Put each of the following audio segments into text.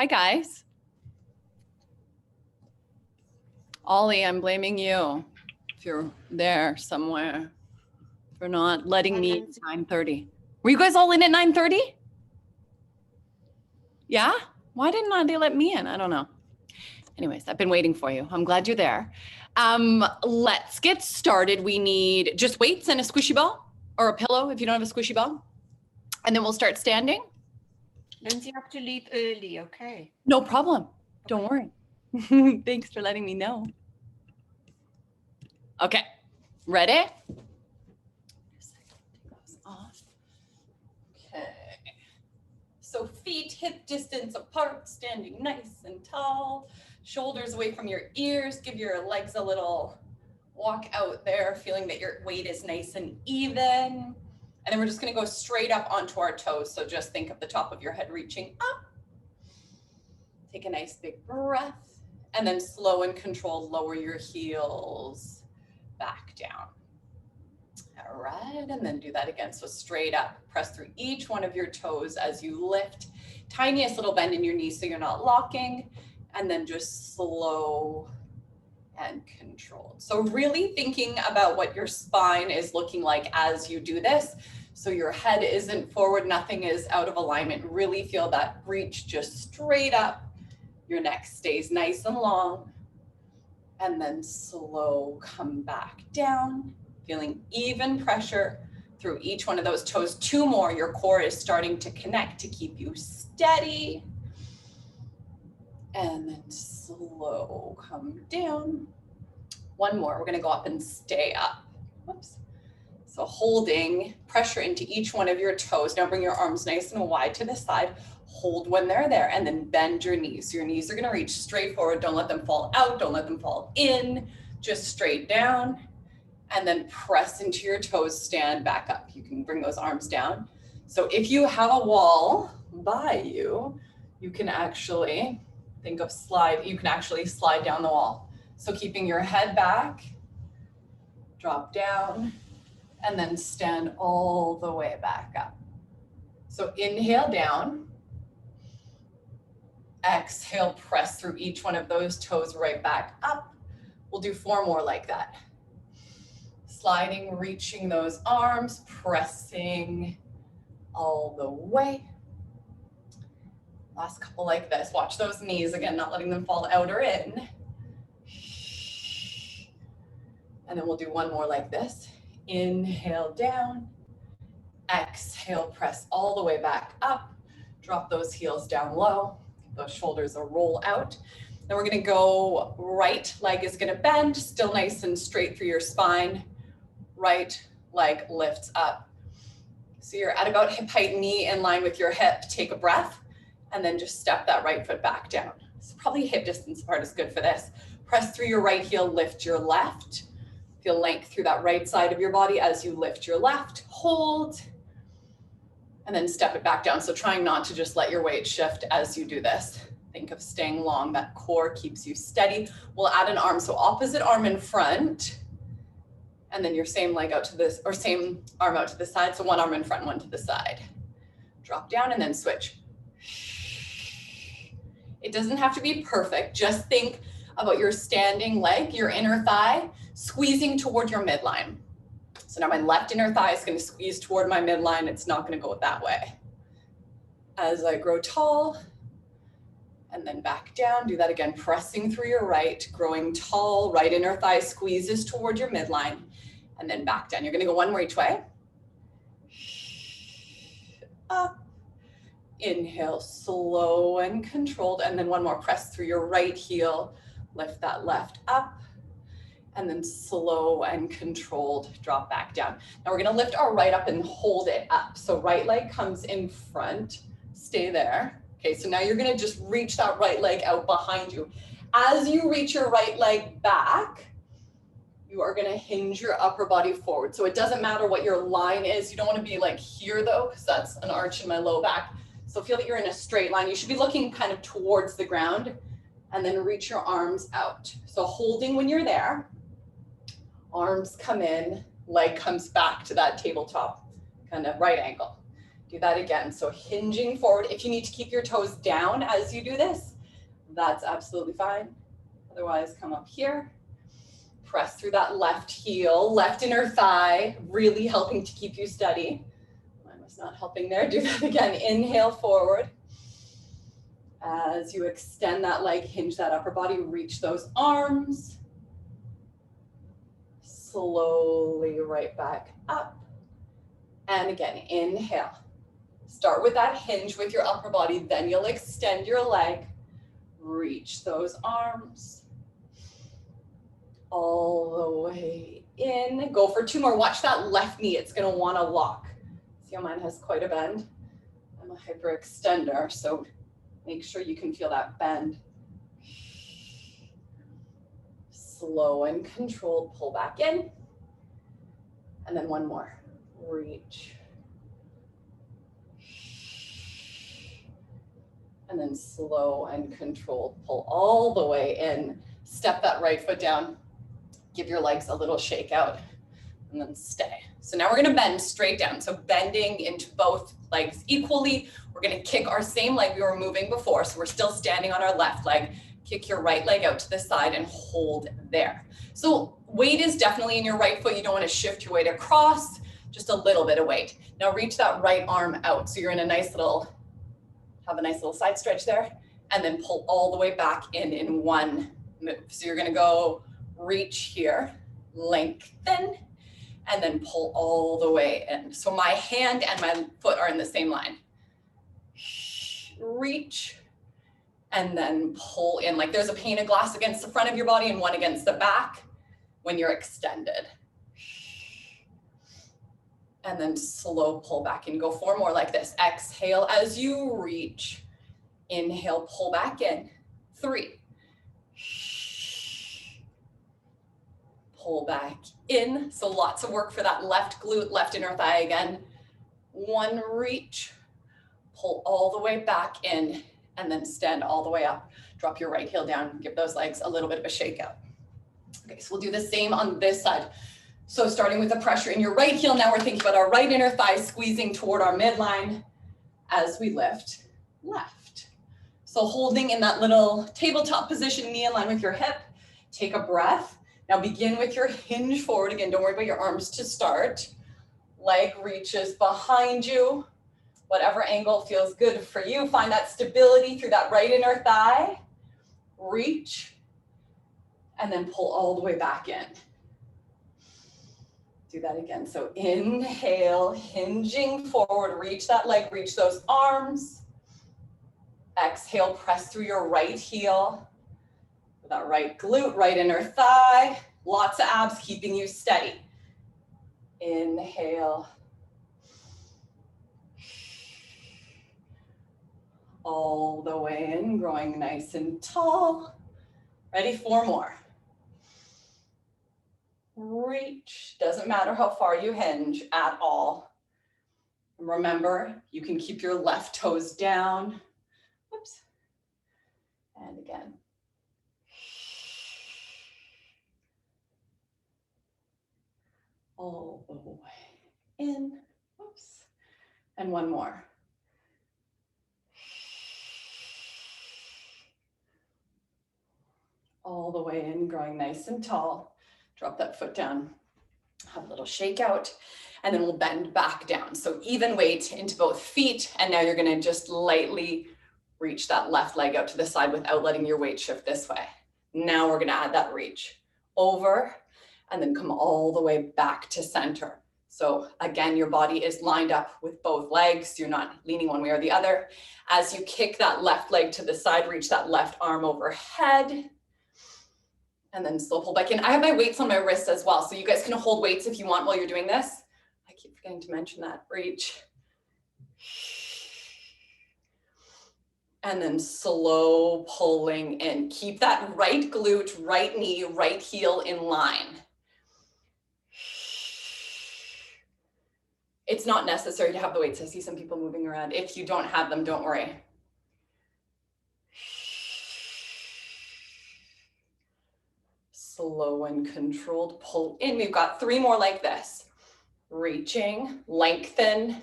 Hi, guys. Ollie, I'm blaming you if you're there somewhere for not letting me at 9:30. Were you guys all in at 9:30? Yeah? Why didn't they let me in? I don't know. Anyways, I've been waiting for you. I'm glad you're there. Let's get started. We need just weights and a squishy ball or a pillow if you don't have a squishy ball. And then we'll start standing. Lindsay, you have to leave early, okay? No problem. Don't worry. Thanks for letting me know. Okay, ready? Okay. So feet hip distance apart, standing nice and tall. Shoulders away from your ears. Give your legs a little walk out there, feeling that your weight is nice and even. And then we're just gonna go straight up onto our toes. So just think of the top of your head reaching up. Take a nice big breath. And then slow and controlled, lower your heels back down. All right, and then do that again. So straight up, press through each one of your toes as you lift. Tiniest little bend in your knees so you're not locking. And then just slow and controlled. So really thinking about what your spine is looking like as you do this. So your head isn't forward, nothing is out of alignment. Really feel that reach just straight up. Your neck stays nice and long. And then slow, come back down. Feeling even pressure through each one of those toes. Two more, your core is starting to connect to keep you steady. And then slow, come down. One more, we're gonna go up and stay up. Whoops. So holding pressure into each one of your toes. Now bring your arms nice and wide to the side. Hold when they're there and then bend your knees. Your knees are gonna reach straight forward. Don't let them fall out, don't let them fall in. Just straight down. And then press into your toes, stand back up. You can bring those arms down. So if you have a wall by you, you can actually think of slide, you can actually slide down the wall. So keeping your head back, drop down, and then stand all the way back up. So inhale down, exhale, press through each one of those toes right back up. We'll do 4 more like that. Sliding, reaching those arms, pressing all the way. Last couple like this. Watch those knees, again, not letting them fall out or in. And then we'll do 1 more like this. Inhale down, exhale, press all the way back up. Drop those heels down low. Those shoulders will roll out. Then we're gonna go right leg is gonna bend, still nice and straight through your spine. Right leg lifts up. So you're at about hip height, knee in line with your hip. Take a breath and then just step that right foot back down. So probably hip distance apart is good for this. Press through your right heel, lift your left. Feel length through that right side of your body as you lift your left, hold, and then step it back down. So trying not to just let your weight shift as you do this. Think of staying long, that core keeps you steady. We'll add an arm, so opposite arm in front, and then your same leg out to this, or same arm out to the side. So 1 arm in front, 1 to the side. Drop down and then switch. It doesn't have to be perfect. Just think about your standing leg, your inner thigh, squeezing toward your midline. So now my left inner thigh is gonna squeeze toward my midline. It's not gonna go that way. As I grow tall, and then back down, do that again, pressing through your right, growing tall, right inner thigh squeezes toward your midline, and then back down. You're gonna go 1 more each way. Up, inhale, slow and controlled, and then 1 more, press through your right heel, lift that left up, and then slow and controlled, drop back down. Now we're gonna lift our right up and hold it up. So right leg comes in front, stay there. Okay, so now you're gonna just reach that right leg out behind you. As you reach your right leg back, you are gonna hinge your upper body forward. So it doesn't matter what your line is. You don't wanna be like here though, because that's an arch in my low back. So feel that you're in a straight line. You should be looking kind of towards the ground and then reach your arms out. So holding when you're there, arms come in, leg comes back to that tabletop, kind of right angle. Do that again. So hinging forward. If you need to keep your toes down as you do this, that's absolutely fine. Otherwise, come up here. Press through that left heel, left inner thigh, really helping to keep you steady. Mine was not helping there. Do that again. Inhale forward. As you extend that leg, hinge that upper body, reach those arms. Slowly right back up. And again, inhale. Start with that hinge with your upper body, then you'll extend your leg. Reach those arms. All the way in. Go for 2 more. Watch that left knee. It's going to want to lock. See how mine has quite a bend? I'm a hyperextender, so make sure you can feel that bend. Slow and controlled. Pull back in. And then 1 more. Reach. And then slow and controlled. Pull all the way in. Step that right foot down. Give your legs a little shake out. And then stay. So now we're going to bend straight down. So bending into both legs equally. We're going to kick our same leg we were moving before. So we're still standing on our left leg. Kick your right leg out to the side and hold there. So weight is definitely in your right foot. You don't want to shift your weight across. Just a little bit of weight. Now reach that right arm out. So you're in a nice little, have a nice little side stretch there. And then pull all the way back in 1 move. So you're going to go reach here, lengthen, and then pull all the way in. So my hand and my foot are in the same line. Reach, and then pull in. Like there's a pane of glass against the front of your body and one against the back when you're extended. And then slow pull back in. Go 4 more like this. Exhale as you reach. Inhale, pull back in. 3. Pull back in. So lots of work for that left glute, left inner thigh again. 1 reach. Pull all the way back in and then stand all the way up. Drop your right heel down. Give those legs a little bit of a shake out. Okay, so we'll do the same on this side. So starting with the pressure in your right heel, now we're thinking about our right inner thigh squeezing toward our midline as we lift left. So holding in that little tabletop position, knee in line with your hip. Take a breath. Now begin with your hinge forward. Again, don't worry about your arms to start. Leg reaches behind you. Whatever angle feels good for you. Find that stability through that right inner thigh. Reach. And then pull all the way back in. Do that again. So inhale, hinging forward, reach that leg, reach those arms. Exhale, press through your right heel. That right glute, right inner thigh. Lots of abs keeping you steady. Inhale. All the way in, growing nice and tall. Ready? 4 more. Reach. Doesn't matter how far you hinge at all. And remember, you can keep your left toes down. Whoops. And again. All the way in. Whoops. And 1 more. All the way in, growing nice and tall. Drop that foot down, have a little shake out, and then we'll bend back down. So even weight into both feet, and now you're gonna just lightly reach that left leg out to the side without letting your weight shift this way. Now we're gonna add that reach over, and then come all the way back to center. So again, your body is lined up with both legs. You're not leaning one way or the other. As you kick that left leg to the side, reach that left arm overhead. And then slow pull back in. I have my weights on my wrists as well. So you guys can hold weights if you want while you're doing this. I keep forgetting to mention that. Reach. And then slow pulling in. Keep that right glute, right knee, right heel in line. It's not necessary to have the weights. I see some people moving around. If you don't have them, don't worry. Slow and controlled pull in. We've got 3 more like this. Reaching, lengthen,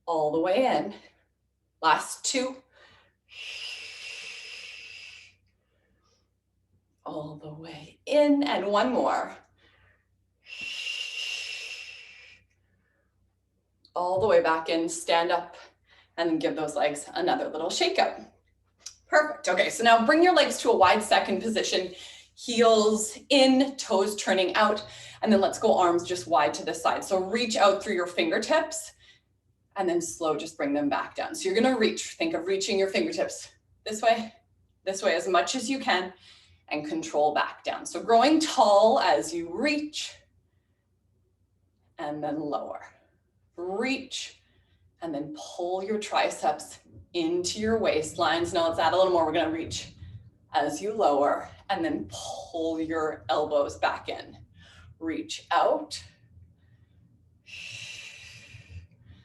all the way in. Last 2. All the way in, and 1 more. All the way back in, stand up, and then give those legs another little shake out. Perfect. Okay, so now bring your legs to a wide second position, heels in, toes turning out, and then let's go arms just wide to the side. So reach out through your fingertips, and then slow, just bring them back down. So you're gonna reach, think of reaching your fingertips this way as much as you can, and control back down. So growing tall as you reach, and then lower. Reach, and then pull your triceps into your waistlines. Now let's add a little more. We're gonna reach as you lower, and then pull your elbows back in. Reach out.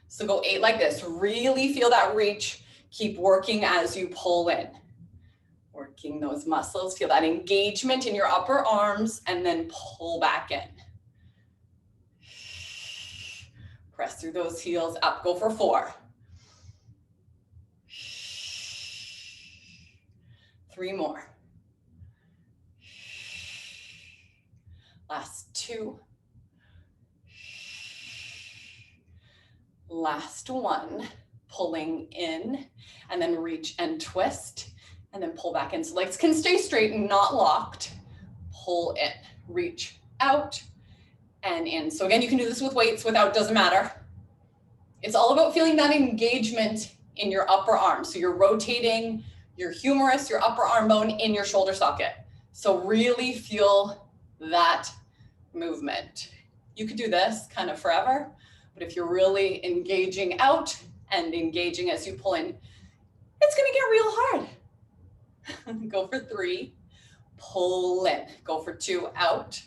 So go 8 like this. Really feel that reach. Keep working as you pull in. Working those muscles. Feel that engagement in your upper arms, and then pull back in. Press through those heels up. Go for 4. 3 more. Last 2. Last 1. Pulling in, and then reach and twist, and then pull back in. So legs can stay straight and not locked. Pull in, reach out, and in. So again, you can do this with weights, without, doesn't matter. It's all about feeling that engagement in your upper arm. So you're rotating your humerus, your upper arm bone in your shoulder socket. So really feel that movement. You could do this kind of forever, but if you're really engaging out and engaging as you pull in, it's gonna get real hard. Go for 3, pull in. Go for 2, out,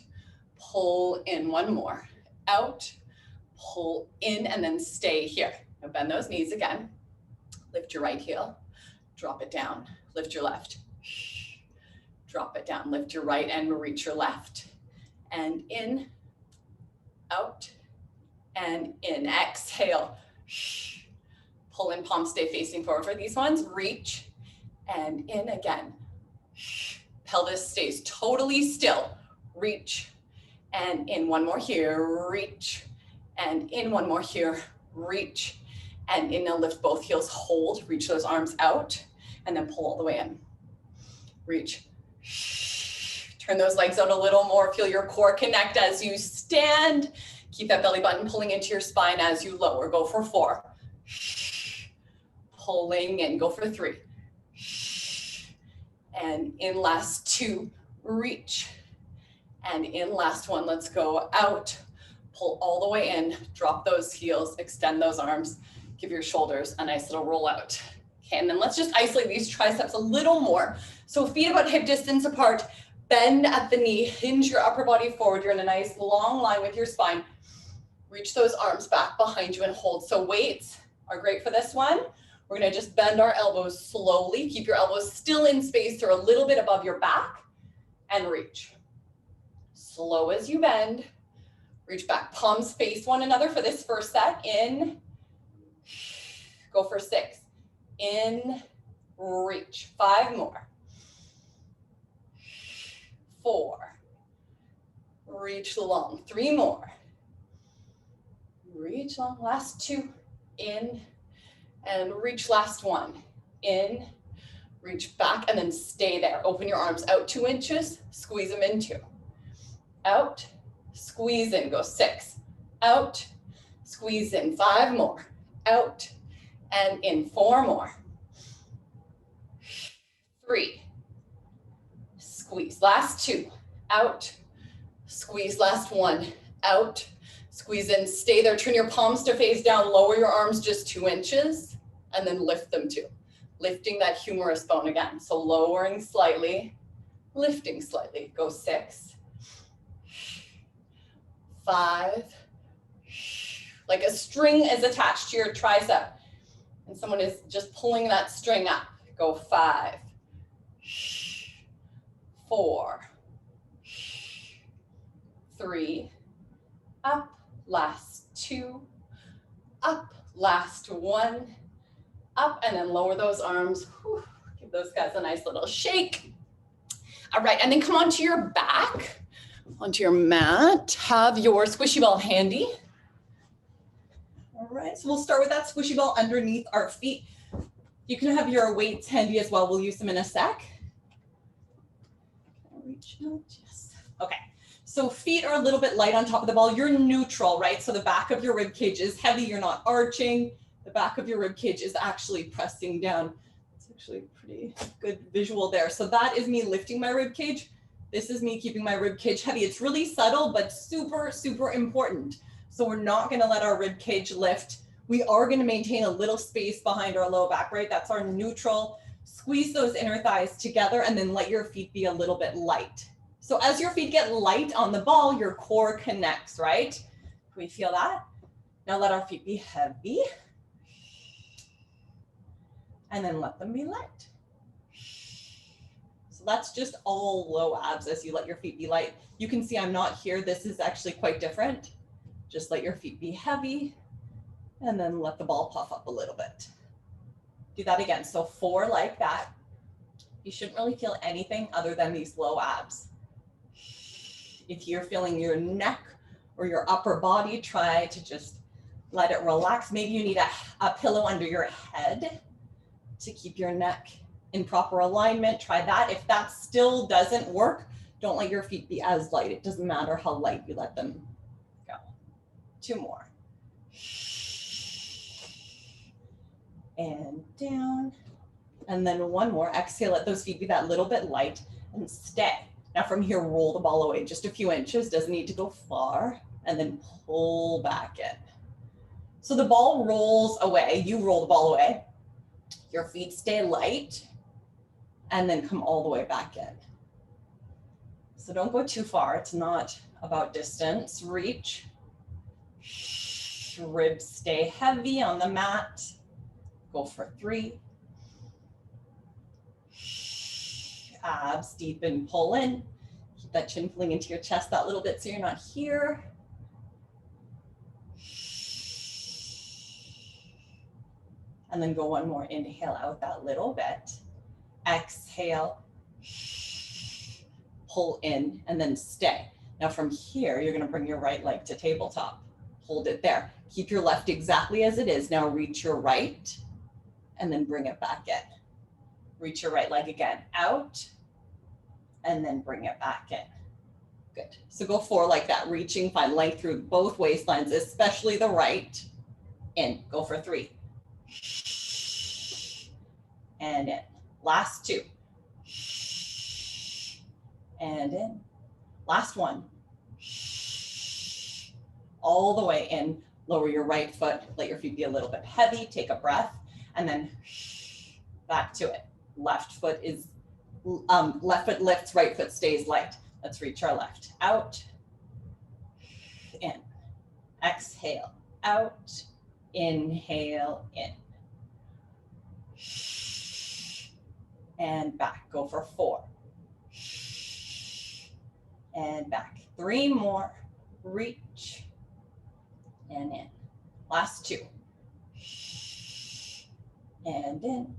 pull in. 1 more, out, pull in, and then stay here. Now bend those knees again. Lift your right heel, drop it down, lift your left. Drop it down, lift your right and reach your left. And in, out, and in. Exhale. Pull in, palms stay facing forward for these ones. Reach, and in again. Pelvis stays totally still. Reach, and in. 1 more here. Reach, and in. 1 more here. Reach, and in. Now lift both heels, hold, reach those arms out, and then pull all the way in. Reach. Turn those legs out a little more. Feel your core connect as you stand. Keep that belly button pulling into your spine as you lower. Go for 4. Pulling in. Go for 3. And in. Last 2. Reach. And in. Last 1. Let's go out. Pull all the way in. Drop those heels. Extend those arms. Give your shoulders a nice little roll out. Okay, and then let's just isolate these triceps a little more. So feet about hip distance apart. Bend at the knee. Hinge your upper body forward. You're in a nice long line with your spine. Reach those arms back behind you and hold. So weights are great for this one. We're gonna just bend our elbows slowly. Keep your elbows still in space or a little bit above your back, and reach. Slow as you bend. Reach back, palms face one another for this first set. In, go for 6. In, reach. 5 more. 4. Reach long. 3 more. Reach long. Last 2. In, and reach. Last 1. In, reach back, and then stay there. Open your arms out 2 inches. Squeeze them in 2. Out, squeeze in. Go 6. Out, squeeze in. 5 more. Out, and in. 4 more. 3. Squeeze. Last 2. Out, squeeze. Last 1. Out, squeeze in. Stay there. Turn your palms to face down. Lower your arms just 2 inches, and then lift them 2. Lifting that humerus bone again. So lowering slightly, lifting slightly. Go 6. 5. Like a string is attached to your tricep, and someone is just pulling that string up. Go 5. 4. 3. Up. Last 2. Up. Last one. Up and then lower those arms. Whew. Give those guys a nice little shake. All right, and then come onto your back, onto your mat. Have your squishy ball handy. All right, so we'll start with that squishy ball underneath our feet. You can have your weights handy as well. We'll use them in a sec. Reach out, yes. Okay, so feet are a little bit light on top of the ball. You're neutral, right? So the back of your rib cage is heavy. You're not arching. The back of your rib cage is actually pressing down. It's actually a pretty good visual there. So that is me lifting my rib cage. This is me keeping my rib cage heavy. It's really subtle, but super, super important. So we're not gonna let our rib cage lift. We are gonna maintain a little space behind our low back, right? That's our neutral. Squeeze those inner thighs together and then let your feet be a little bit light. So as your feet get light on the ball, your core connects, right? Can we feel that? Now let our feet be heavy. And then let them be light. So that's just all low abs as you let your feet be light. You can see I'm not here. This is actually quite different. Just let your feet be heavy and then let the ball puff up a little bit. Do that again. So 4 like that. You shouldn't really feel anything other than these low abs. If you're feeling your neck or your upper body, try to just let it relax. Maybe you need a pillow under your head to keep your neck in proper alignment. Try that. If that still doesn't work, don't let your feet be as light. It doesn't matter how light you let them go. 2 more. And down. And then 1 more. Exhale, let those feet be that little bit light and stay. Now from here, roll the ball away just a few inches. Doesn't need to go far. And then pull back in. So the ball rolls away. You roll the ball away. Your feet stay light. And then come all the way back in. So don't go too far. It's not about distance. Reach. Ribs stay heavy on the mat. Go for 3. Abs deepen, pull in. Keep that chin pulling into your chest that little bit so you're not here. And then go 1 more. Inhale out that little bit. Exhale. Pull in and then stay. Now from here, you're going to bring your right leg to tabletop. Hold it there. Keep your left exactly as it is. Now reach your right and then bring it back in. Reach your right leg again out and then bring it back in. Good. So go 4 like that, reaching, find length through both waistlines, especially the right. In. Go for 3. And in. Last 2. And in. Last 1. All the way in. Lower your right foot. Let your feet be a little bit heavy. Take a breath. And then back to it. Left foot is, left foot lifts, right foot stays light. Let's reach our left. Out. In. Exhale. Out. Inhale. In. And back. Go for 4. And back. 3 more. Reach. And in. Last 2. And in.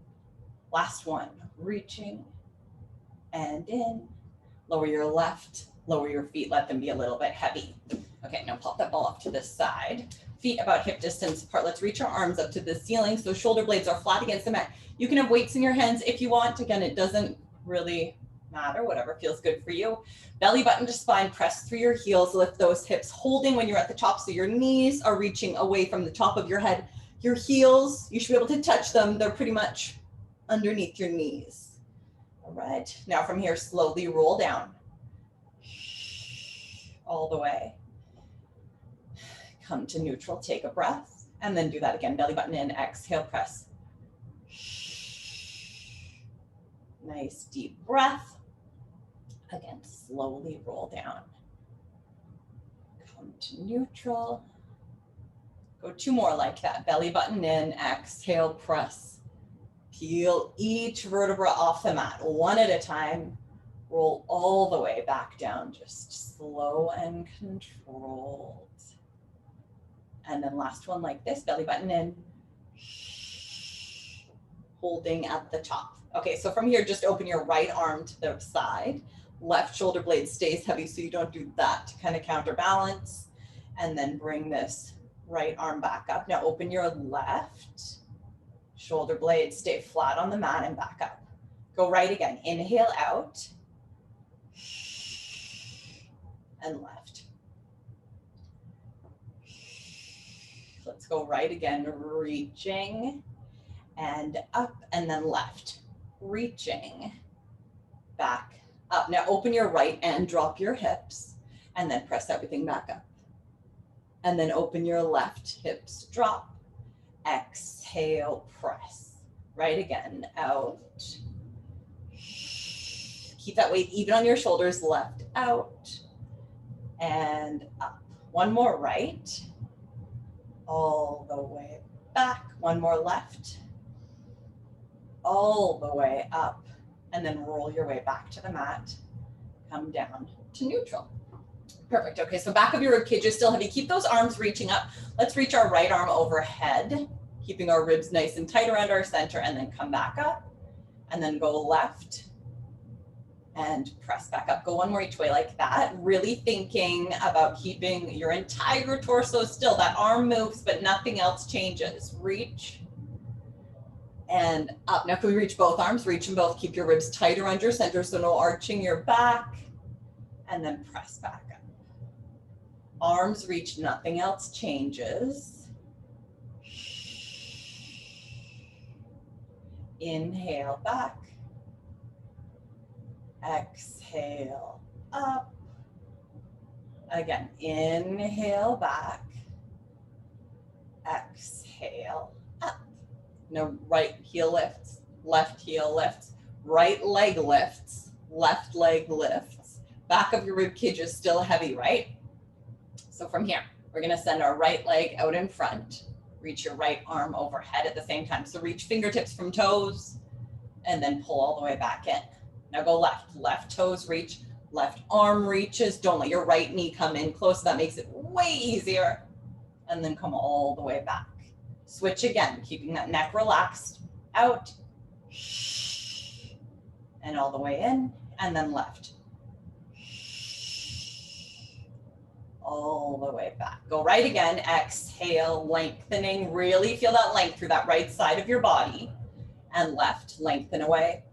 Last 1. Reaching. And in. Lower your left. Lower your feet. Let them be a little bit heavy. Okay, now pop that ball off to the side. Feet about hip distance apart. Let's reach our arms up to the ceiling so shoulder blades are flat against the mat. You can have weights in your hands if you want. Again, it doesn't really matter, whatever feels good for you. Belly button to spine, press through your heels, lift those hips, holding when you're at the top so your knees are reaching away from the top of your head. Your heels, you should be able to touch them. They're pretty much underneath your knees. All right, now from here, slowly roll down. All the way. Come to neutral, take a breath, and then do that again. Belly button in, exhale, press. Nice deep breath. Again, slowly roll down. Come to neutral. Go 2 more like that. Belly button in, exhale, press. Peel each vertebra off the mat, 1 at a time. Roll all the way back down, just slow and controlled. And then last one like this, belly button in, Holding at the top. Okay, so from here, just open your right arm to the side. Left shoulder blade stays heavy, so you don't do that to kind of counterbalance. And then bring this right arm back up. Now open your left shoulder blade, stay flat on the mat and back up. Go right again. Inhale out and left. Let's go right again, reaching and up and then left. Reaching back up. Now open your right and drop your hips and then press everything back up. And then open your left, hips drop. Exhale, press. Right again, out. Keep that weight even on your shoulders, left out and up. One more right. All the way back. One more left. All the way up. And then roll your way back to the mat. Come down to neutral. Perfect. Okay, so back of your rib cage is still heavy. Keep those arms reaching up. Let's reach our right arm overhead, keeping our ribs nice and tight around our center, and then come back up. And then go left and press back up. Go one more each way like that. Really thinking about keeping your entire torso still. That arm moves, but nothing else changes. Reach and up. Now can we reach both arms? Reach them both. Keep your ribs tight around your center, so no arching your back. And then press back up. Arms reach, nothing else changes. Inhale back. Exhale up. Again, inhale back. Exhale up. Now right heel lifts, left heel lifts, right leg lifts, left leg lifts. Back of your rib cage is still heavy, right? So from here, we're gonna send our right leg out in front. Reach your right arm overhead at the same time. So reach fingertips from toes and then pull all the way back in. Now go left, left toes reach, left arm reaches. Don't let your right knee come in close. That makes it way easier. And then come all the way back. Switch again, keeping that neck relaxed, out, and all the way in, and then left. All the way back. Go right again, exhale, lengthening, really feel that length through that right side of your body, and left, lengthen away.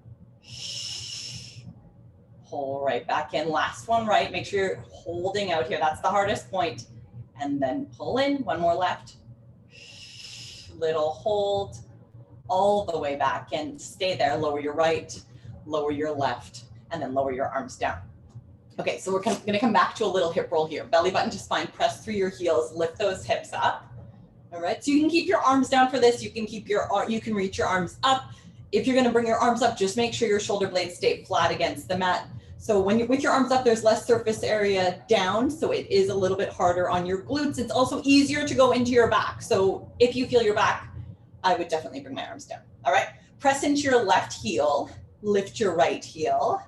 Pull right back in, last one right, make sure you're holding out here, that's the hardest point, and then pull in, one more left. Little hold, all the way back and stay there. Lower your right, lower your left, and then lower your arms down. Okay, so we're gonna come back to a little hip roll here. Belly button to spine, press through your heels, lift those hips up. All right, so you can keep your arms down for this. You can reach your arms up. If you're gonna bring your arms up, just make sure your shoulder blades stay flat against the mat. So when you're with your arms up, there's less surface area down, so it is a little bit harder on your glutes. It's also easier to go into your back. So if you feel your back, I would definitely bring my arms down. All right, press into your left heel, lift your right heel.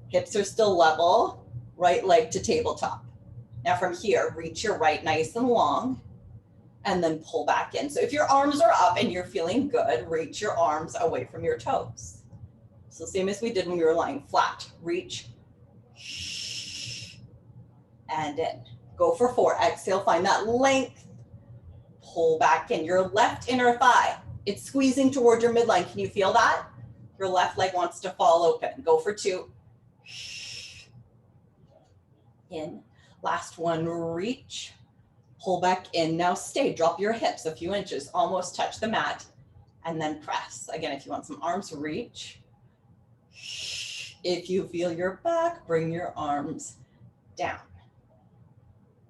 Hips are still level, right leg to tabletop. Now from here, reach your right nice and long, and then pull back in. So if your arms are up and you're feeling good, reach your arms away from your toes. So same as we did when we were lying flat, reach, and in. Go for 4, exhale, find that length, pull back in. Your left inner thigh, it's squeezing toward your midline. Can you feel that? Your left leg wants to fall open. Go for 2. In, last one, reach, pull back in. Now stay, drop your hips a few inches, almost touch the mat, and then press. Again, if you want some arms, reach. If you feel your back, bring your arms down.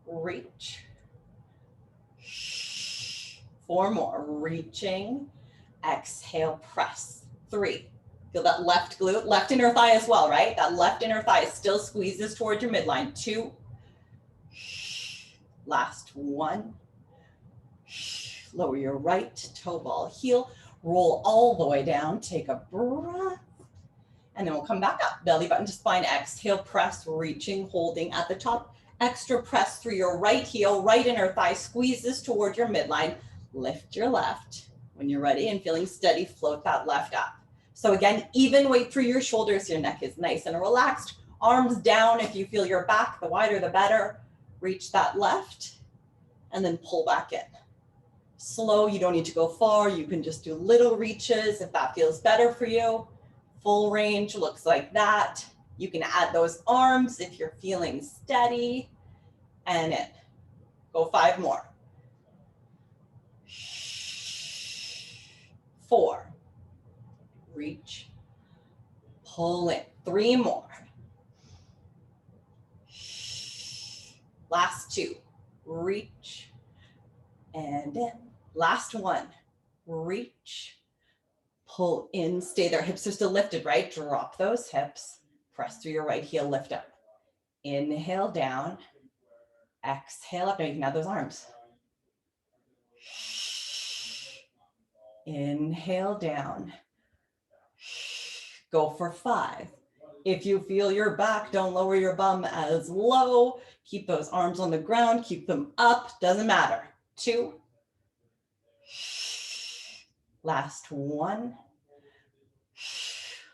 Reach. 4 more, reaching, exhale, press. 3, feel that left glute, left inner thigh as well, right? That left inner thigh still squeezes towards your midline. 2, last 1. Lower your right toe ball heel, roll all the way down, take a breath, and then we'll come back up. Belly button to spine, exhale, press, reaching, holding at the top. Extra press through your right heel, right inner thigh squeezes toward your midline. Lift your left, When you're ready and feeling steady, float that left up. So again, even weight through your shoulders. Your neck is nice and relaxed. Arms down if you feel your back, the wider the better. Reach that left and then pull back in. Slow, you don't need to go far. You can just do little reaches if that feels better for you. Full range looks like that. You can add those arms if you're feeling steady. And in. Go 5 more. 4. Reach. Pull in. 3 more. Last 2. Reach. And in. Last 1. Reach. Pull in. Stay there. Hips are still lifted, right? Drop those hips. Press through your right heel. Lift up. Inhale down. Exhale up. Now you can add those arms. Inhale down. Go for 5. If you feel your back, don't lower your bum as low. Keep those arms on the ground. Keep them up. Doesn't matter. 2. Last 1.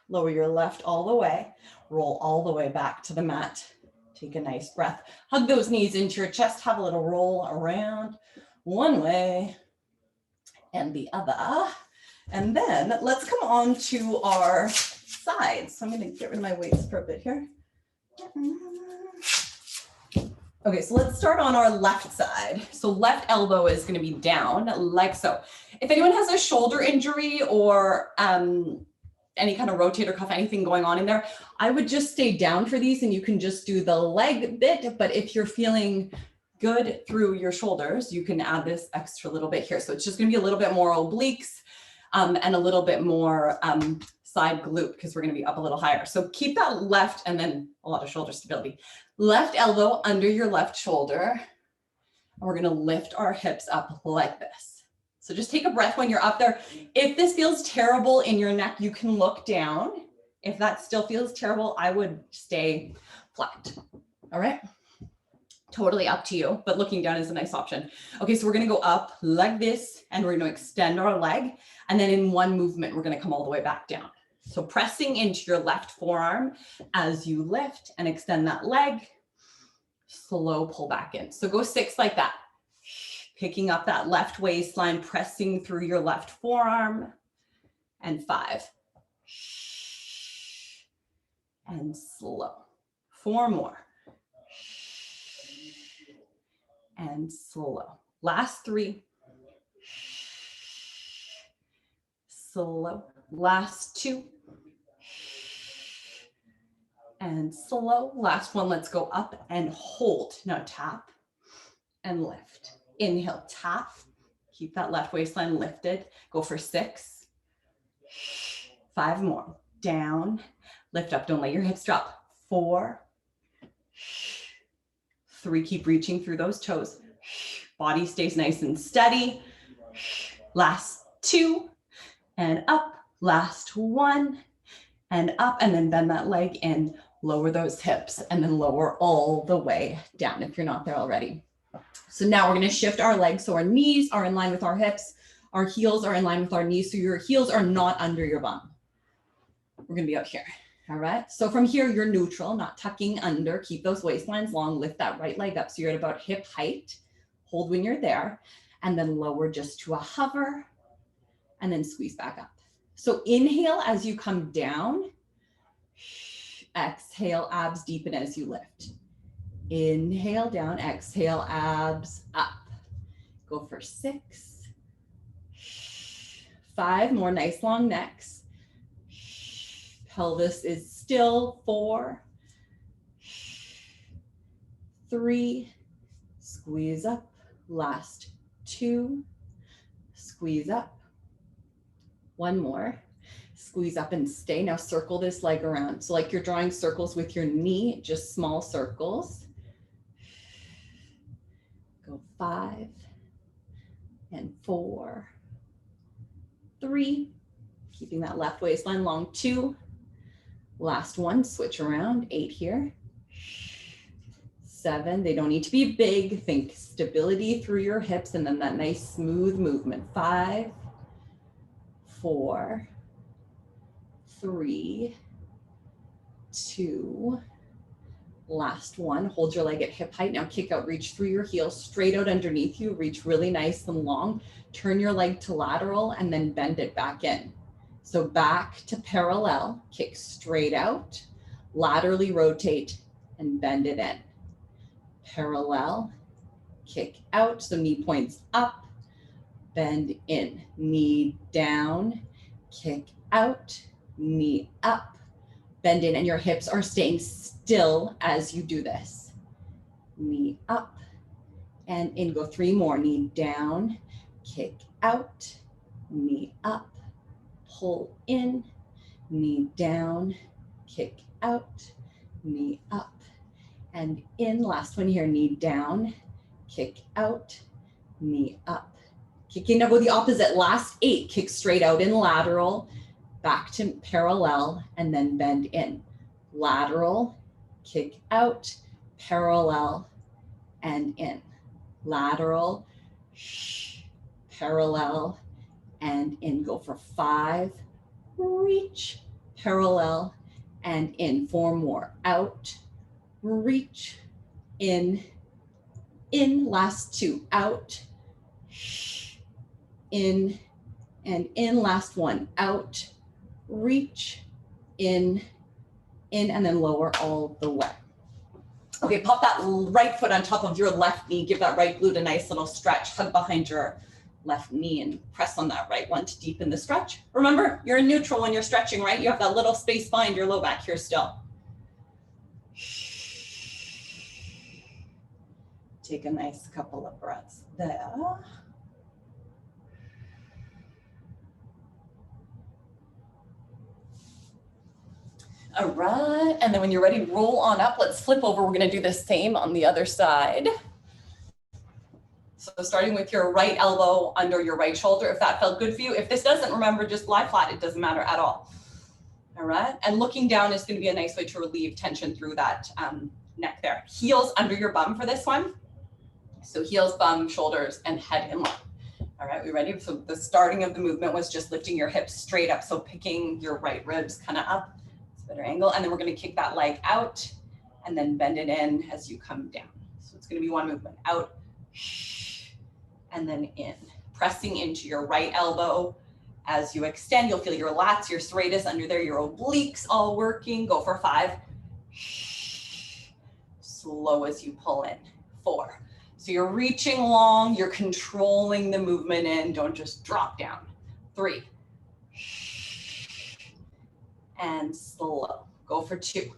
Lower your left all the way. Roll all the way back to the mat. Take a nice breath. Hug those knees into your chest. Have a little roll around one way and the other. And then let's come on to our sides. So I'm going to get rid of my weights for a bit here. Okay, so let's start on our left side. So left elbow is going to be down like so. If anyone has a shoulder injury or any kind of rotator cuff, anything going on in there, I would just stay down for these and you can just do the leg bit. But if you're feeling good through your shoulders, you can add this extra little bit here. So it's just going to be a little bit more obliques and a little bit more side glute because we're going to be up a little higher. So keep that left and then a lot of shoulder stability. Left elbow under your left shoulder. And we're going to lift our hips up like this. So just take a breath when you're up there. If this feels terrible in your neck, you can look down. If that still feels terrible, I would stay flat. All right. Totally up to you, but looking down is a nice option. Okay, so we're going to go up like this and we're going to extend our leg. And then in one movement, we're going to come all the way back down. So pressing into your left forearm as you lift and extend that leg, slow pull back in. So go 6 like that. Picking up that left waistline, pressing through your left forearm, and 5. And slow. 4 more. And slow. Last 3. Slow. Last 2. And slow. Last 1, let's go up and hold. Now tap and lift. Inhale, tap. Keep that left waistline lifted. Go for 6. 5 more. Down. Lift up. Don't let your hips drop. 4. 3. Keep reaching through those toes. Body stays nice and steady. Last 2. And up. Last 1. And up. And then bend that leg in. Lower those hips. And then lower all the way down if you're not there already. So now we're going to shift our legs so our knees are in line with our hips. Our heels are in line with our knees. So your heels are not under your bum. We're going to be out here. All right. So from here, you're neutral, not tucking under. Keep those waistlines long. Lift that right leg up. So you're at about hip height. Hold when you're there. And then lower just to a hover. And then squeeze back up. So inhale as you come down. Exhale, abs deepen as you lift. Inhale down, exhale, abs up. Go for 6. 5 more, nice long necks. Pelvis is still. 4. 3. Squeeze up. Last 2. Squeeze up. 1 more. Squeeze up and stay. Now circle this leg around. So like you're drawing circles with your knee, just small circles. Go 5 and 4, 3, keeping that left waistline long. 2, last 1, switch around. 8 here. 7, they don't need to be big. Think stability through your hips and then that nice smooth movement. 5 4, 3, 2, last one. Hold your leg at hip height. Now kick out, reach through your heels, straight out underneath you, reach really nice and long. Turn your leg to lateral and then bend it back in. So back to parallel, kick straight out, laterally rotate and bend it in. Parallel, kick out, so knee points up, bend in, knee down, kick out, knee up, bend in, and your hips are staying still as you do this. Knee up and in, go 3 more, knee down, kick out, knee up, pull in, knee down, kick out, knee up, and in. Last one here, knee down, kick out, knee up. Kick in, now go the opposite, last 8, kick straight out in lateral, back to parallel, and then bend in. Lateral, kick out, parallel, and in. Lateral, parallel, and in. Go for 5, reach, parallel, and in. 4 more, out, reach, in, last 2, out, in, and in. Last one, out, reach, in, and then lower all the way. Okay, pop that right foot on top of your left knee. Give that right glute a nice little stretch. Hug behind your left knee and press on that right one to deepen the stretch. Remember, you're in neutral when you're stretching, right? You have that little space behind your low back here still. Take a nice couple of breaths there. All right, and then when you're ready, roll on up. Let's flip over. We're gonna do the same on the other side. So starting with your right elbow under your right shoulder, if that felt good for you. If this doesn't, remember, just lie flat. It doesn't matter at all. All right, and looking down is gonna be a nice way to relieve tension through that neck there. Heels under your bum for this one. So heels, bum, shoulders, and head in line. All right, we ready? So the starting of the movement was just lifting your hips straight up. So picking your right ribs kind of up. Better angle, and then we're going to kick that leg out and then bend it in as you come down. So it's going to be one movement, out and then in, pressing into your right elbow as you extend. You'll feel your lats, your serratus under there, your obliques all working. Go for 5, slow as you pull in. 4, so you're reaching long, you're controlling the movement in, don't just drop down. 3, and slow. Go for 2.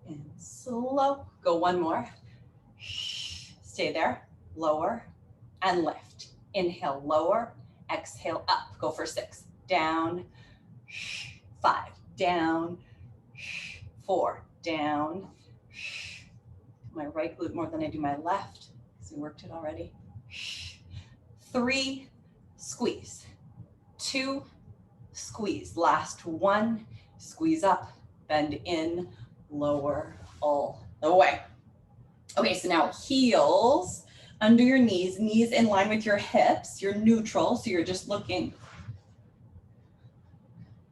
And slow. Go 1 more. Stay there. Lower and lift. Inhale, lower. Exhale, up. Go for 6. Down. 5. Down. 4. Down. My right glute more than I do my left, because we worked it already. 3. Squeeze. 2. Squeeze. Last 1, squeeze up, bend in, lower all the way. Okay, so now heels under your knees, knees in line with your hips. You're neutral, so you're just looking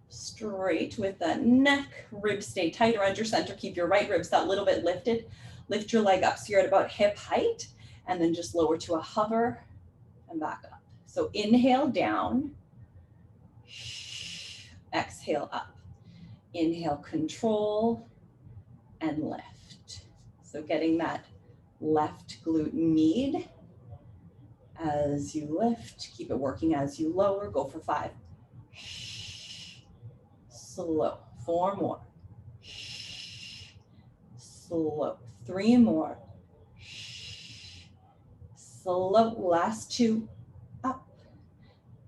straight with the neck. Ribs stay tight around your center. Keep your right ribs that little bit lifted. Lift your leg up so you're at about hip height, and then just lower to a hover and back up. So inhale down. Exhale up. Inhale, control, and lift. So getting that left glute med as you lift. Keep it working as you lower. Go for 5. Slow. 4 more. Slow. 3 more. Slow. Last 2.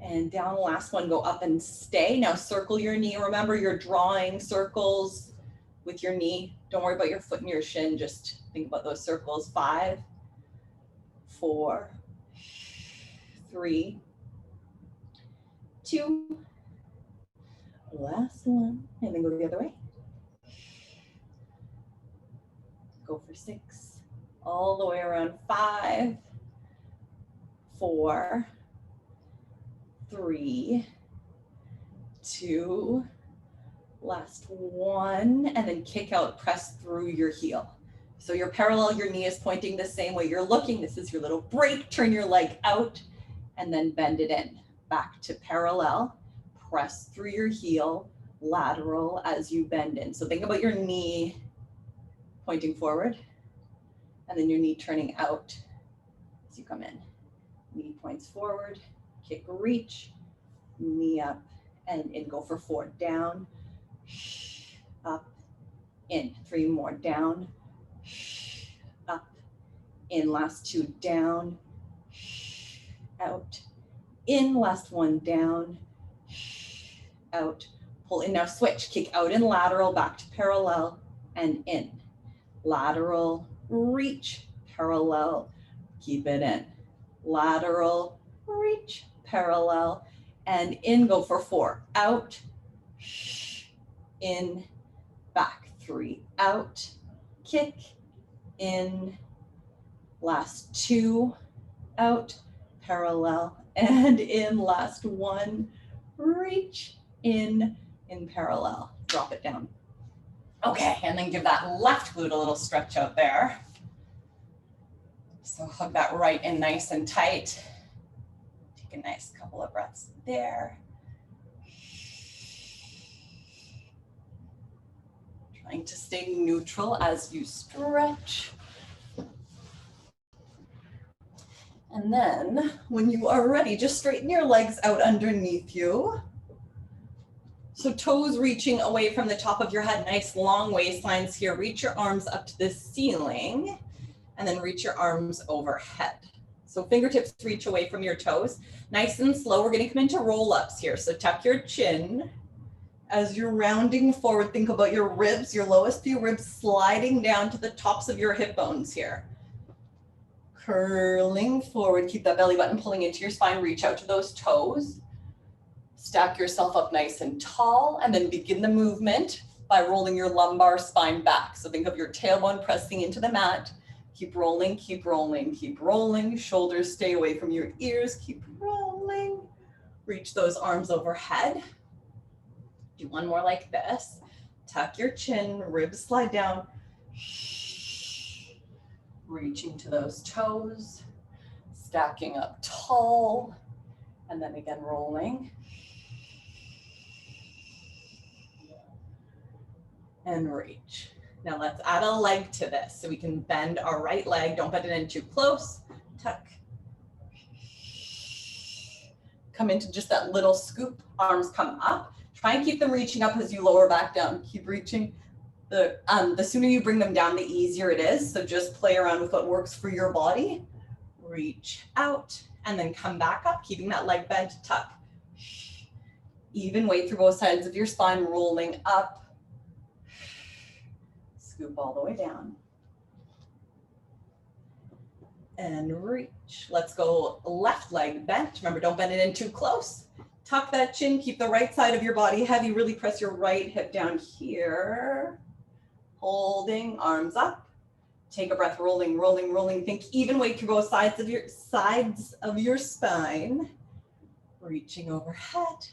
And down, last one, go up and stay. Now circle your knee. Remember, you're drawing circles with your knee. Don't worry about your foot and your shin. Just think about those circles. 5, 4, 3, 2. Last one. And then go the other way. Go for 6. All the way around. 5, 4, 3, 2, last 1, and then kick out, press through your heel. So you're parallel, your knee is pointing the same way you're looking. This is your little break. Turn your leg out and then bend it in. Back to parallel, press through your heel, lateral as you bend in. So think about your knee pointing forward and then your knee turning out as you come in. Knee points forward, kick, reach, knee up and in. Go for 4, down, up, in. 3 more, down, up, in. Last 2, down, out, in. Last 1, down, out, pull in. Now switch, kick out and lateral, back to parallel and in. Lateral, reach, parallel, keep it in. Lateral, reach, parallel, and in. Go for 4, out, in, back. 3, out, kick, in. Last 2, out, parallel, and in. Last 1, reach, in parallel. Drop it down. Okay, and then give that left glute a little stretch out there. So hug that right in nice and tight. Take a nice couple of breaths there. Trying to stay neutral as you stretch. And then when you are ready, just straighten your legs out underneath you. So toes reaching away from the top of your head, nice long waistlines here. Reach your arms up to the ceiling and then reach your arms overhead. So fingertips reach away from your toes. Nice and slow, we're gonna come into roll-ups here. So tuck your chin. As you're rounding forward, think about your ribs, your lowest few ribs sliding down to the tops of your hip bones here. Curling forward, keep that belly button pulling into your spine, reach out to those toes. Stack yourself up nice and tall, and then begin the movement by rolling your lumbar spine back. So think of your tailbone pressing into the mat. Keep rolling, keep rolling, keep rolling. Shoulders stay away from your ears, keep rolling. Reach those arms overhead. Do one more like this. Tuck your chin, ribs slide down. Reaching to those toes, stacking up tall, and then again rolling. And reach. Now let's add a leg to this. So we can bend our right leg. Don't bend it in too close. Tuck. Come into just that little scoop. Arms come up. Try and keep them reaching up as you lower back down. Keep reaching. The sooner you bring them down, the easier it is. So just play around with what works for your body. Reach out and then come back up, keeping that leg bent, tuck. Even weight through both sides of your spine, rolling up. Scoop all the way down. And reach. Let's go left leg bent. Remember, don't bend it in too close. Tuck that chin, keep the right side of your body heavy. Really press your right hip down here. Holding, arms up. Take a breath, rolling, rolling, rolling. Think even weight through both sides of your spine. Reaching overhead.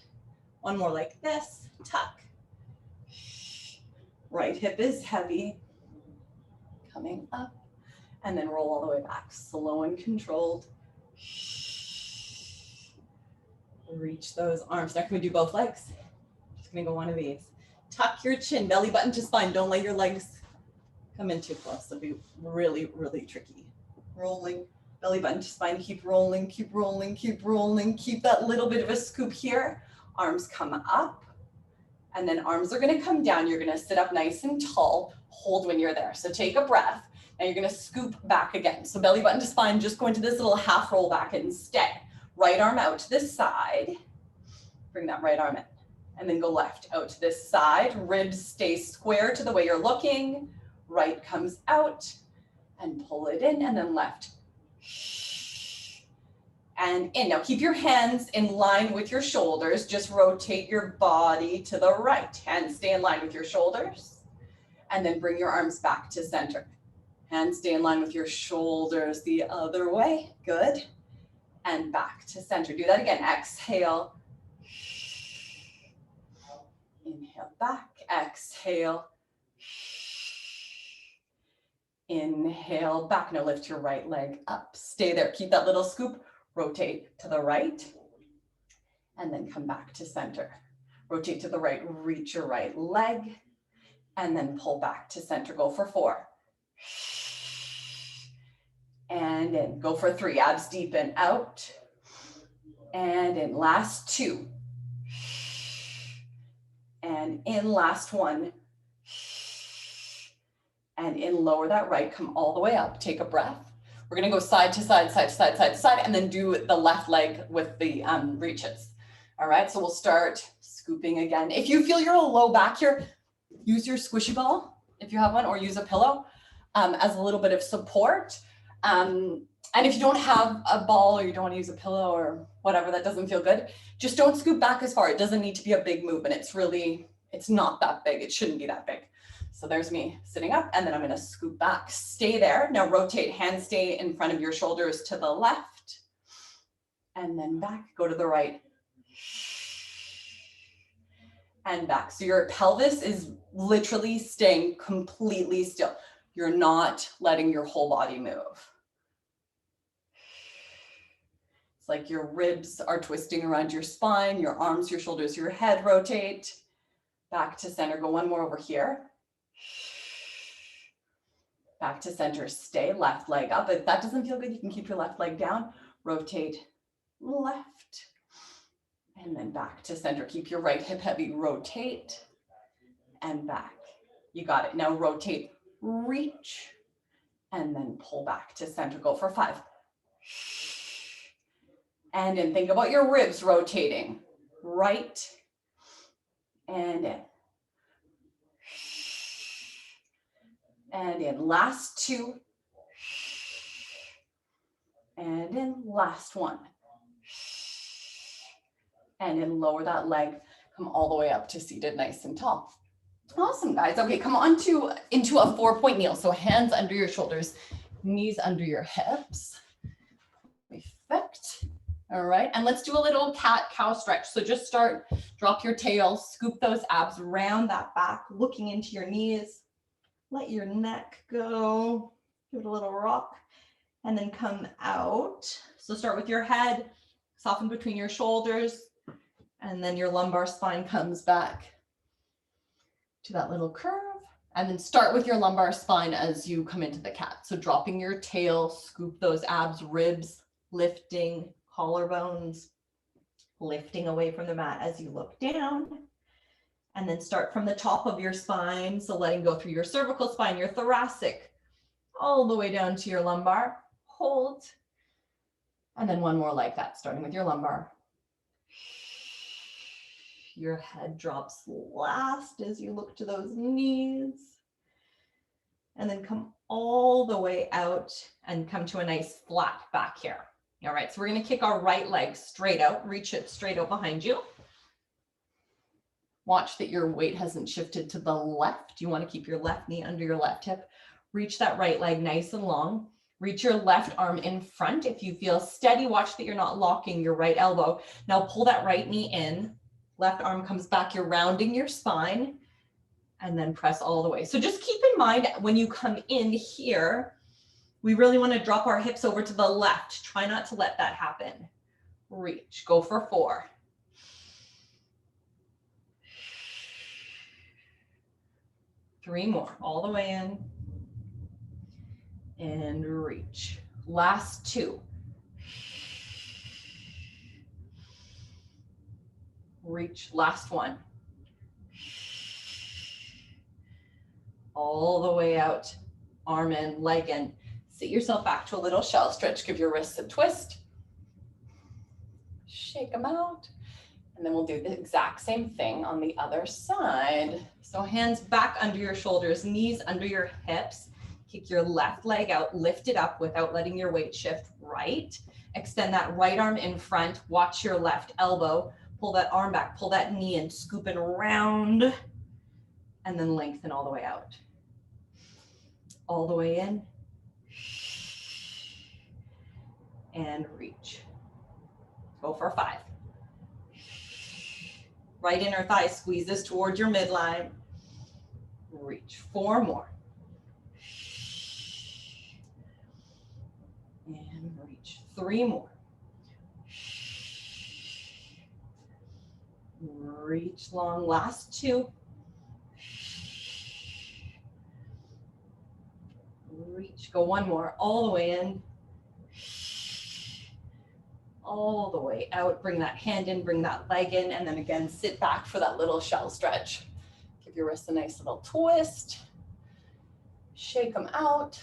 One more like this, tuck. Right hip is heavy. Coming up, and then roll all the way back, slow and controlled. Reach those arms. Now can we do both legs? Just gonna go one of these. Tuck your chin, belly button to spine. Don't let your legs come in too close. It'll be really, really tricky. Rolling, belly button to spine. Keep rolling, keep rolling, keep rolling. Keep that little bit of a scoop here. Arms come up, and then arms are gonna come down. You're gonna sit up nice and tall. Hold when you're there. So take a breath. Now you're gonna scoop back again. So belly button to spine, just go into this little half roll back and stay. Right arm out to this side. Bring that right arm in. And then go left out to this side. Ribs stay square to the way you're looking. Right comes out and pull it in, and then left. And in. Now keep your hands in line with your shoulders. Just rotate your body to the right. Hands stay in line with your shoulders. And then bring your arms back to center. Hands stay in line with your shoulders the other way. Good. and back to center. Do that again. Exhale. Inhale back, exhale. Inhale back. Now lift your right leg up. Stay there. Keep that little scoop. Rotate to the right. And then come back to center. Rotate to the right. Reach your right leg. And then pull back to center. Go for 4. And in. Go for 3. Abs deepen out. And in. Last 2. And in. Last 1. And in. Lower that right. Come all the way up. Take a breath. We're going to go side to side, side to side, side to side, and then do the left leg with the reaches. All right, so we'll start scooping again. If you feel your low back here, use your squishy ball if you have one, or use a pillow as a little bit of support. And if you don't have a ball, or you don't want to use a pillow or whatever, that doesn't feel good, just don't scoop back as far. It doesn't need to be a big movement. It's not that big. It shouldn't be that big. So there's me sitting up, and then I'm going to scoop back. Stay there. Now rotate, hands stay in front of your shoulders to the left, and then back. Go to the right, and back. So your pelvis is literally staying completely still. You're not letting your whole body move. It's like your ribs are twisting around your spine, your arms, your shoulders, your head rotate. Back to center. Go one more over here. Back to center. Stay left leg up. If that doesn't feel good, you can keep your left leg down. Rotate left. And then back to center. Keep your right hip heavy. Rotate and back. You got it. Now rotate, reach, and then pull back to center. Go for 5. And then think about your ribs rotating. Right and in. And in. Last 2. And in. Last 1. And then lower that leg. Come all the way up to seated nice and tall. Awesome, guys. Okay, come on into a 4-point kneel. So hands under your shoulders, knees under your hips. Perfect. All right, and let's do a little cat-cow stretch. So just start, drop your tail, scoop those abs around that back, looking into your knees. Let your neck go. Give it a little rock, and then come out. So start with your head, soften between your shoulders, and then your lumbar spine comes back to that little curve. And then start with your lumbar spine as you come into the cat. So dropping your tail, scoop those abs, ribs, lifting, collarbones, lifting away from the mat as you look down. And then start from the top of your spine. So letting go through your cervical spine, your thoracic, all the way down to your lumbar. Hold. And then one more like that, starting with your lumbar. Your head drops last as you look to those knees. And then come all the way out and come to a nice flat back here. All right, so we're going to kick our right leg straight out, reach it straight out behind you. Watch that your weight hasn't shifted to the left. You want to keep your left knee under your left hip. Reach that right leg nice and long. Reach your left arm in front. If you feel steady, watch that you're not locking your right elbow. Now pull that right knee in. Left arm comes back. You're rounding your spine and then press all the way. So just keep in mind when you come in here, we really want to drop our hips over to the left. Try not to let that happen. Reach. Go for 4. Three more. All the way in. And reach. Last 2. Reach. Last 1. All the way out. Arm in, leg in. Sit yourself back to a little shell stretch. Give your wrists a twist. Shake them out. And then we'll do the exact same thing on the other side. So hands back under your shoulders, knees under your hips. Kick your left leg out, lift it up without letting your weight shift right. Extend that right arm in front. Watch your left elbow. Pull that arm back, pull that knee in, scoop it around, and then lengthen all the way out. All the way in. And reach. Go for 5. Right inner thigh squeezes towards your midline. Reach. 4 more. And reach. 3 more. Reach long. Last 2. Reach. Go 1 more. All the way in. All the way out. Bring that hand in, bring that leg in, and then again, sit back for that little shell stretch. Give your wrists a nice little twist. Shake them out.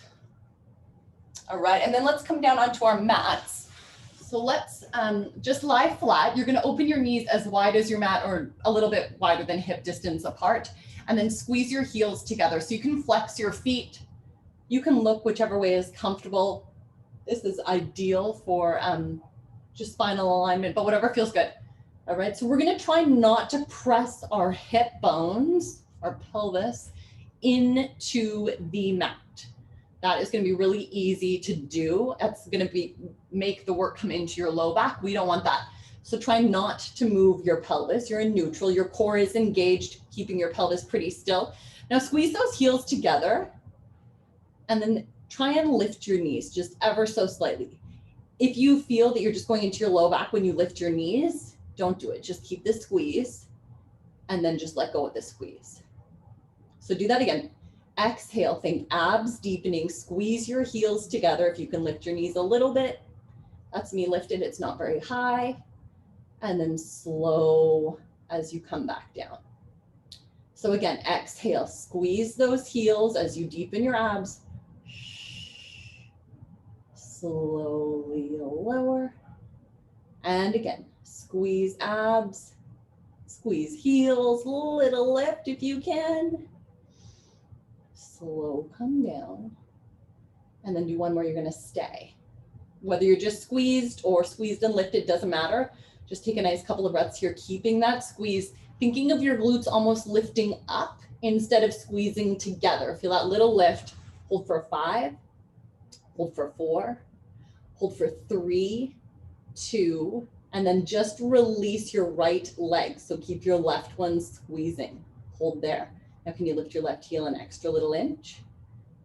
All right, and then let's come down onto our mats. So let's just lie flat. You're gonna open your knees as wide as your mat or a little bit wider than hip distance apart, and then squeeze your heels together. So you can flex your feet. You can look whichever way is comfortable. This is ideal for just spinal alignment, but whatever feels good. All right, so we're gonna try not to press our hip bones, our pelvis, into the mat. That is gonna be really easy to do. That's gonna make the work come into your low back. We don't want that. So try not to move your pelvis. You're in neutral, your core is engaged, keeping your pelvis pretty still. Now squeeze those heels together and then try and lift your knees just ever so slightly. If you feel that you're just going into your low back when you lift your knees, don't do it. Just keep this squeeze and then just let go of the squeeze. So do that again. Exhale, think abs deepening, squeeze your heels together. If you can lift your knees a little bit, that's me lifted, it's not very high. And then slow as you come back down. So again, exhale, squeeze those heels as you deepen your abs. Slowly lower. And again, squeeze abs, squeeze heels, little lift if you can. Slow come down. And then do one more, you're gonna stay. Whether you're just squeezed or squeezed and lifted, doesn't matter. Just take a nice couple of breaths here, keeping that squeeze, thinking of your glutes almost lifting up instead of squeezing together. Feel that little lift. Hold for 5, hold for 4, hold for 3, 2, and then just release your right leg. So keep your left one squeezing. Hold there. Now can you lift your left heel an extra little inch?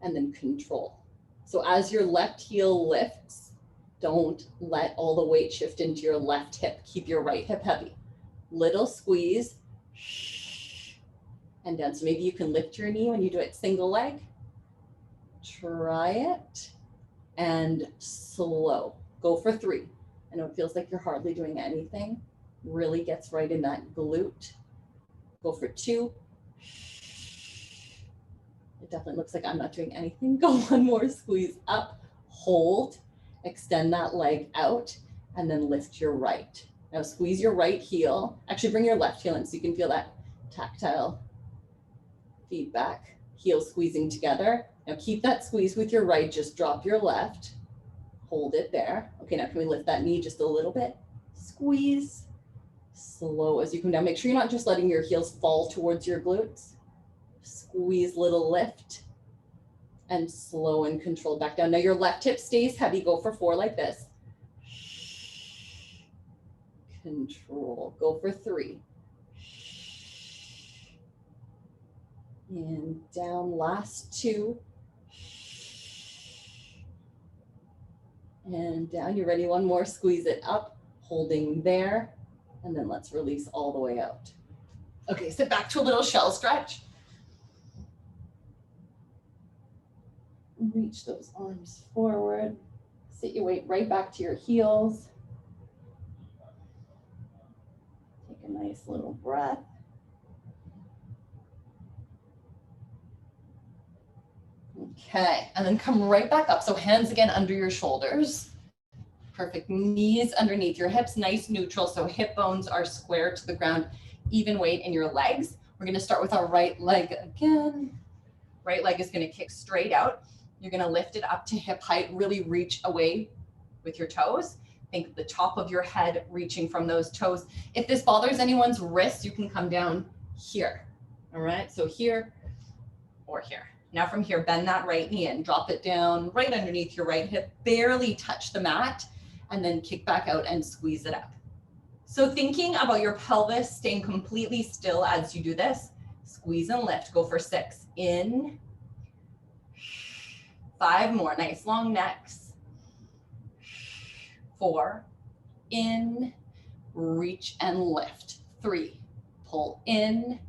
And then control. So as your left heel lifts, don't let all the weight shift into your left hip. Keep your right hip heavy. Little squeeze. And down. So maybe you can lift your knee when you do it single leg. Try it. And slow. Go for 3. I know it feels like you're hardly doing anything. Really gets right in that glute. Go for 2. It definitely looks like I'm not doing anything. Go 1 more, squeeze up, hold, extend that leg out, and then lift your right. Now squeeze your right heel. Actually bring your left heel in so you can feel that tactile feedback. Heels squeezing together. Now keep that squeeze with your right, just drop your left. Hold it there. Okay, now can we lift that knee just a little bit? Squeeze. Slow as you come down. Make sure you're not just letting your heels fall towards your glutes. Squeeze, little lift. And slow and controlled back down. Now your left hip stays heavy. Go for 4 like this. Control. Go for 3. And down, last 2. And down, you ready? 1 more, squeeze it up, holding there. And then let's release all the way out. Okay, sit back to a little shell stretch. Reach those arms forward. Sit your weight right back to your heels. Take a nice little breath. Okay, and then come right back up. So hands again under your shoulders. Perfect, knees underneath your hips, nice neutral. So hip bones are square to the ground, even weight in your legs. We're gonna start with our right leg again. Right leg is gonna kick straight out. You're gonna lift it up to hip height, really reach away with your toes. Think of the top of your head reaching from those toes. If this bothers anyone's wrist, you can come down here. All right, so here or here. Now from here, bend that right knee in, drop it down right underneath your right hip, barely touch the mat, and then kick back out and squeeze it up. So thinking about your pelvis staying completely still as you do this, squeeze and lift, go for 6. In, 5 more, nice long necks. 4, in, reach and lift. 3, pull in,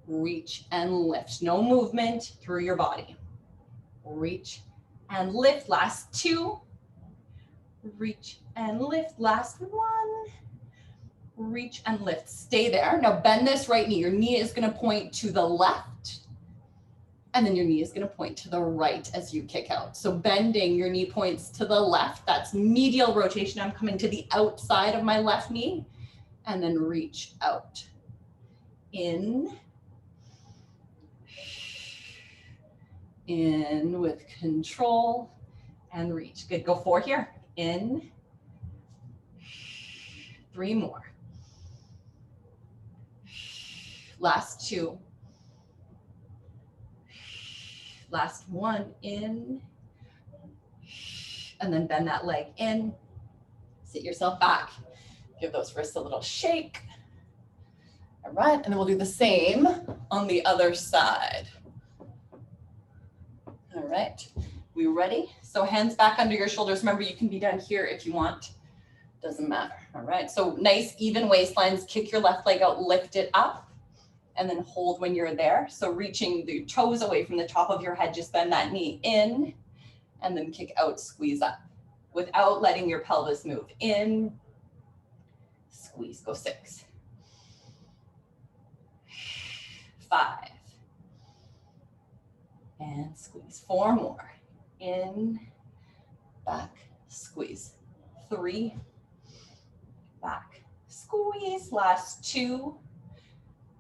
reach and lift. No movement through your body. Reach and lift, last 2. Reach and lift, last 1. Reach and lift, stay there. Now bend this right knee. Your knee is gonna point to the left, and then your knee is gonna point to the right as you kick out. So bending, your knee points to the left. That's medial rotation. I'm coming to the outside of my left knee, and then reach out. In with control, and reach. Good, go 4 here. In, 3 more. Last 2. Last 1, in, and then bend that leg in, sit yourself back, give those wrists a little shake. All right, and then we'll do the same on the other side. All right, we ready? So hands back under your shoulders. Remember, you can be down here if you want, doesn't matter. All right, so nice even waistlines, kick your left leg out, lift it up, and then hold when you're there. So reaching the toes away from the top of your head, just bend that knee in, and then kick out, squeeze up, without letting your pelvis move. In, squeeze, go 6. 5. And squeeze, 4 more. In, back, squeeze. 3, back, squeeze, last 2,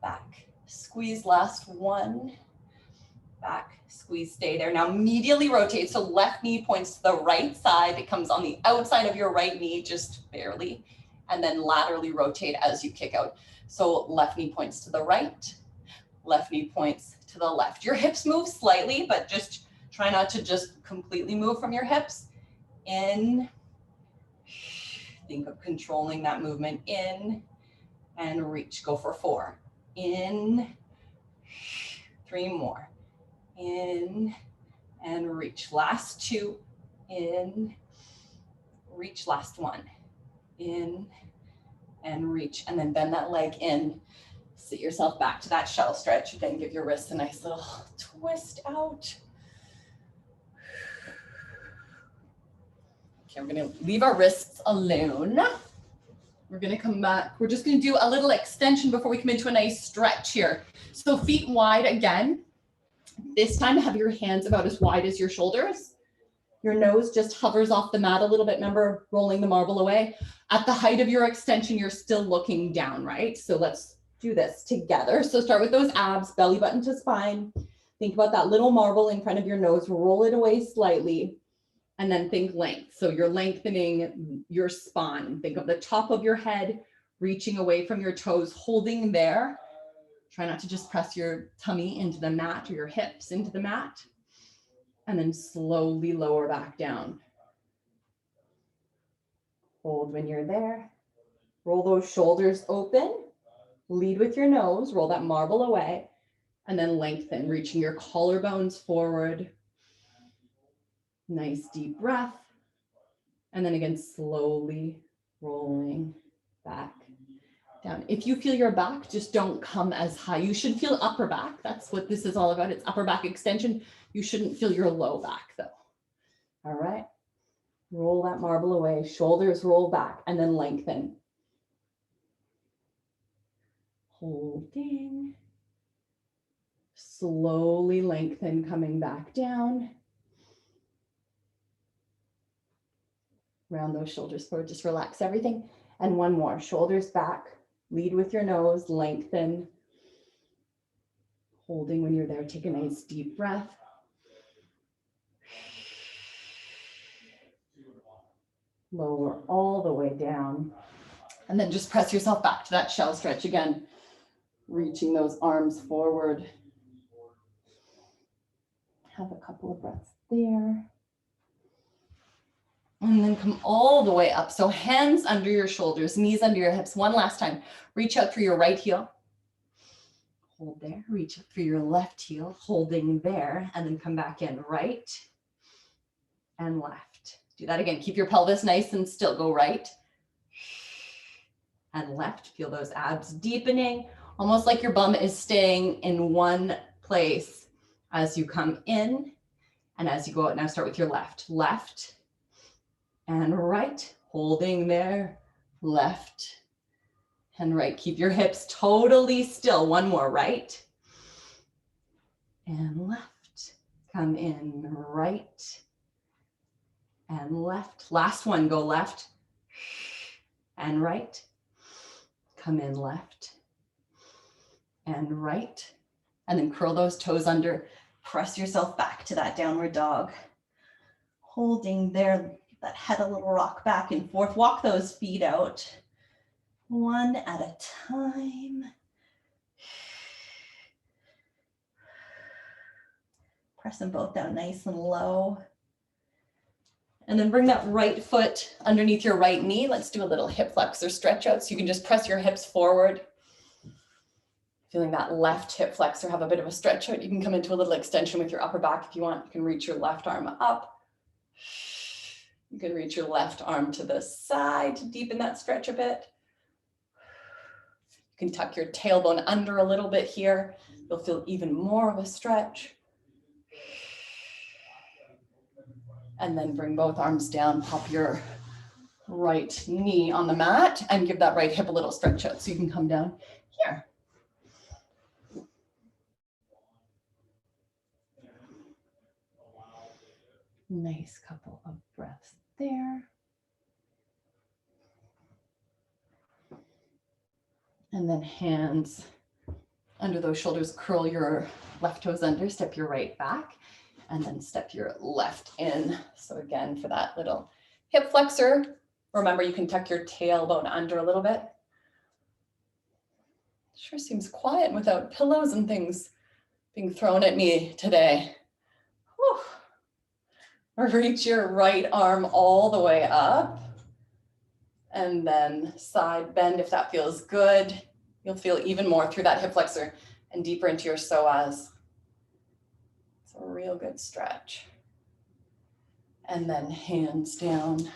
back, squeeze, last 1, back, squeeze, stay there. Now medially rotate, so left knee points to the right side, it comes on the outside of your right knee, just barely, and then laterally rotate as you kick out. So left knee points to the right, left knee points to the left. Your hips move slightly, but just try not to just completely move from your hips. In, think of controlling that movement. In, and reach, go for 4. In, 3 more. In, and reach, last 2. In, reach, last 1. In, and reach, and then bend that leg in. Sit yourself back to that shell stretch. Again, give your wrists a nice little twist out. Okay, we're gonna leave our wrists alone. We're gonna come back. We're just gonna do a little extension before we come into a nice stretch here. So feet wide again. This time have your hands about as wide as your shoulders. Your nose just hovers off the mat a little bit. Remember, rolling the marble away. At the height of your extension, you're still looking down, right? So let's do this together. So start with those abs, belly button to spine. Think about that little marble in front of your nose. Roll it away slightly. And then think length. So you're lengthening your spine. Think of the top of your head, reaching away from your toes, holding there. Try not to just press your tummy into the mat or your hips into the mat. And then slowly lower back down. Hold when you're there. Roll those shoulders open. Lead with your nose. Roll that marble away. And then lengthen, reaching your collarbones forward. Nice deep breath. And then again, slowly rolling back down. If you feel your back, just don't come as high. You should feel upper back. That's what this is all about. It's upper back extension. You shouldn't feel your low back though. All right. Roll that marble away. Shoulders roll back and then lengthen. Holding. Slowly lengthen, coming back down. Round those shoulders forward, just relax everything. And one more, shoulders back, lead with your nose, lengthen. Holding when you're there, take a nice deep breath. Lower all the way down. And then just press yourself back to that shell stretch again, reaching those arms forward. Have a couple of breaths there. And then come all the way up. So hands under your shoulders, knees under your hips. One last time. Reach out through your right heel. Hold there. Reach out through your left heel, holding there, and then come back in. Right and left. Do that again. Keep your pelvis nice and still. Go right and left. Feel those abs deepening, almost like your bum is staying in one place as you come in and as you go out. Now start with your left. Left and right, holding there, left and right. Keep your hips totally still. One more, right and left. Come in, right and left. Last one, go left and right. Come in left and right. And then curl those toes under. Press yourself back to that downward dog. Holding there. That head a little rock back and forth. Walk those feet out one at a time. Press them both down nice and low. And then bring that right foot underneath your right knee. Let's do a little hip flexor stretch out. So you can just press your hips forward. Feeling that left hip flexor, have a bit of a stretch out. You can come into a little extension with your upper back if you want. You can reach your left arm up. You can reach your left arm to the side to deepen that stretch a bit. You can tuck your tailbone under a little bit here. You'll feel even more of a stretch. And then bring both arms down, pop your right knee on the mat and give that right hip a little stretch out so you can come down here. Nice couple of breaths there. And then hands under those shoulders, curl your left toes under, step your right back, and then step your left in. So again, for that little hip flexor, remember you can tuck your tailbone under a little bit. Sure seems quiet without pillows and things being thrown at me today. Whew. Reach your right arm all the way up and then side bend if that feels good. You'll feel even more through that hip flexor and deeper into your psoas. It's a real good stretch. And then hands down,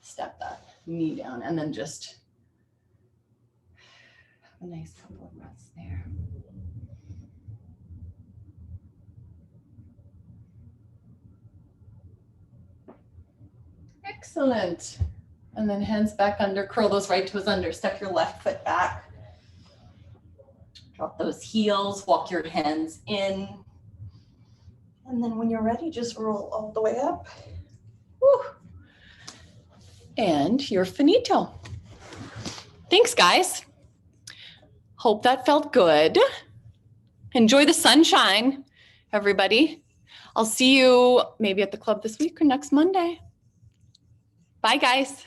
step that knee down and then just have a nice couple of breaths there. Excellent. And then hands back under, curl those right toes under, step your left foot back. Drop those heels, walk your hands in. And then when you're ready, just roll all the way up. Woo. And you're finito. Thanks, guys. Hope that felt good. Enjoy the sunshine, everybody. I'll see you maybe at the club this week or next Monday. Bye, guys.